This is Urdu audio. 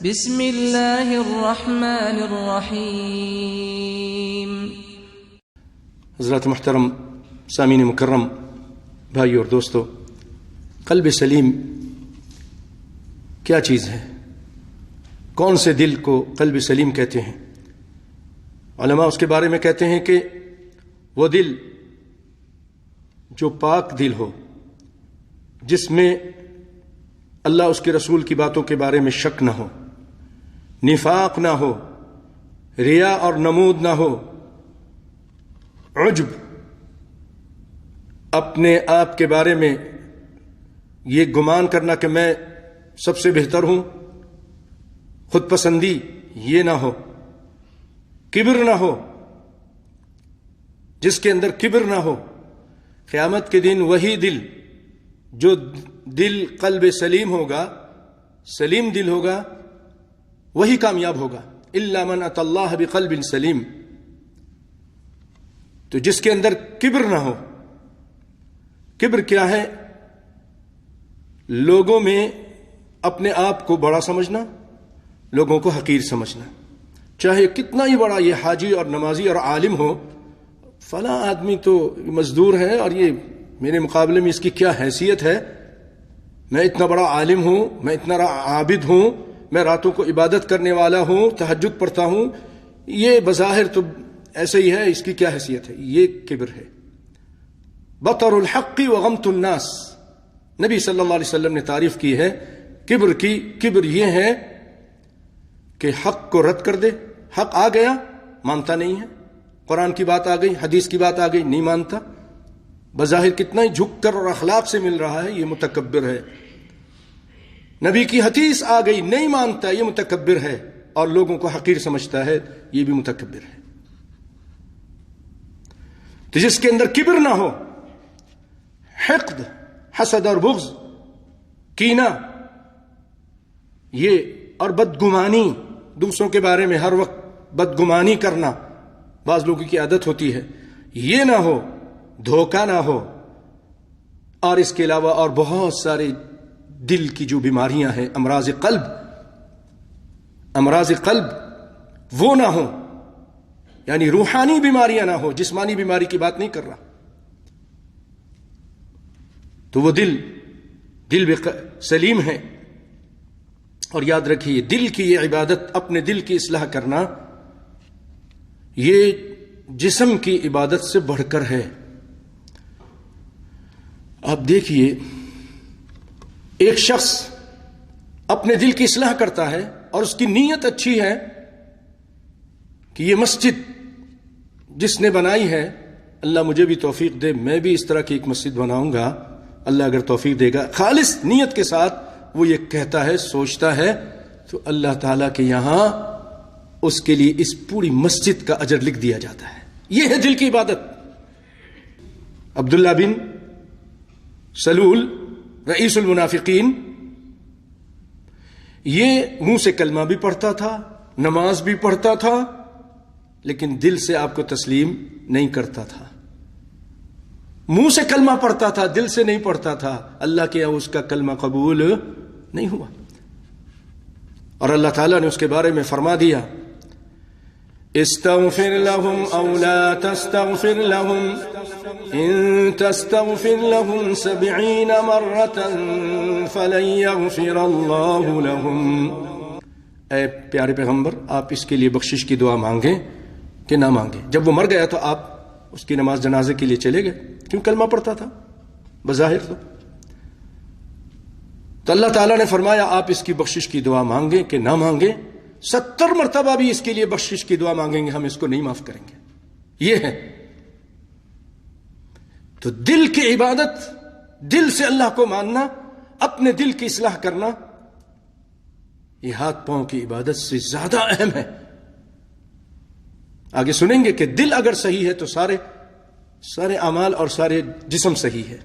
بسم اللہ الرحمن الرحیم۔ حضرات محترم، سامعین مکرم، بھائی اور دوستو، قلب سلیم کیا چیز ہے؟ کون سے دل کو قلب سلیم کہتے ہیں؟ علماء اس کے بارے میں کہتے ہیں کہ وہ دل جو پاک دل ہو، جس میں اللہ اس کے رسول کی باتوں کے بارے میں شک نہ ہو، نفاق نہ ہو، ریا اور نمود نہ ہو، عجب، اپنے آپ کے بارے میں یہ گمان کرنا کہ میں سب سے بہتر ہوں، خود پسندی یہ نہ ہو، کبر نہ ہو، جس کے اندر کبر نہ ہو، قیامت کے دن وہی دل جو دل قلب سلیم ہوگا، سلیم دل ہوگا، وہی کامیاب ہوگا۔ الا من اتى اللہ بقلب سلیم۔ تو جس کے اندر کبر نہ ہو۔ کبر کیا ہے؟ لوگوں میں اپنے آپ کو بڑا سمجھنا، لوگوں کو حقیر سمجھنا، چاہے کتنا ہی بڑا یہ حاجی اور نمازی اور عالم ہو، فلاں آدمی تو مزدور ہے اور یہ میرے مقابلے میں اس کی کیا حیثیت ہے، میں اتنا بڑا عالم ہوں، میں اتنا عابد ہوں، میں راتوں کو عبادت کرنے والا ہوں، تہجد پڑھتا ہوں، یہ بظاہر تو ایسے ہی ہے، اس کی کیا حیثیت ہے؟ یہ کبر ہے۔ بطر الحق وغمت الناس، نبی صلی اللہ علیہ وسلم نے تعریف کی ہے کبر کی۔ کبر یہ ہے کہ حق کو رد کر دے، حق آ گیا مانتا نہیں ہے، قرآن کی بات آ گئی، حدیث کی بات آ گئی، نہیں مانتا، بظاہر کتنا ہی جھک کر اور اخلاق سے مل رہا ہے، یہ متکبر ہے۔ نبی کی حدیث آ گئی، نہیں مانتا، یہ متکبر ہے، اور لوگوں کو حقیر سمجھتا ہے، یہ بھی متکبر ہے۔ تو جس کے اندر کبر نہ ہو، حقد، حسد اور بغض، کینہ، یہ اور بدگمانی، دوسروں کے بارے میں ہر وقت بدگمانی کرنا بعض لوگوں کی عادت ہوتی ہے، یہ نہ ہو، دھوکہ نہ ہو، اور اس کے علاوہ اور بہت سارے دل کی جو بیماریاں ہیں، امراض قلب وہ نہ ہو، یعنی روحانی بیماریاں نہ ہو، جسمانی بیماری کی بات نہیں کر رہا۔ تو وہ دل سلیم ہے۔ اور یاد رکھیے، دل کی یہ عبادت، اپنے دل کی اصلاح کرنا، یہ جسم کی عبادت سے بڑھ کر ہے۔ آپ دیکھیے، ایک شخص اپنے دل کی اصلاح کرتا ہے اور اس کی نیت اچھی ہے کہ یہ مسجد جس نے بنائی ہے، اللہ مجھے بھی توفیق دے، میں بھی اس طرح کی ایک مسجد بناؤں گا، اللہ اگر توفیق دے گا، خالص نیت کے ساتھ وہ یہ کہتا ہے، سوچتا ہے، تو اللہ تعالیٰ کے یہاں اس کے لیے اس پوری مسجد کا اجر لکھ دیا جاتا ہے۔ یہ ہے دل کی عبادت۔ عبداللہ بن سلول رئیس المنافقین، یہ منہ سے کلمہ بھی پڑھتا تھا، نماز بھی پڑھتا تھا، لیکن دل سے آپ کو تسلیم نہیں کرتا تھا۔ منہ سے کلمہ پڑھتا تھا، دل سے نہیں پڑھتا تھا، اللہ کے یہاں اس کا کلمہ قبول نہیں ہوا۔ اور اللہ تعالیٰ نے اس کے بارے میں فرما دیا، استغفر لهم او لا تستغفر لهم ان تستغفر لهم 70 مرة فلن يغفر الله لهم۔ اے پیارے پیغمبر، آپ اس کے لیے بخشش کی دعا مانگیں کہ نہ مانگیں۔ جب وہ مر گیا تو آپ اس کی نماز جنازے کے لیے چلے گئے، کیوں؟ کلمہ پڑھتا تھا بظاہر تو اللہ تعالیٰ نے فرمایا آپ اس کی بخشش کی دعا مانگیں کہ نہ مانگیں، 70 مرتبہ بھی اس کے لیے بخشش کی دعا مانگیں گے، ہم اس کو نہیں معاف کریں گے۔ یہ ہے تو دل کی عبادت، دل سے اللہ کو ماننا، اپنے دل کی اصلاح کرنا، یہ ہاتھ پاؤں کی عبادت سے زیادہ اہم ہے۔ آگے سنیں گے کہ دل اگر صحیح ہے تو سارے اعمال اور سارے جسم صحیح ہے۔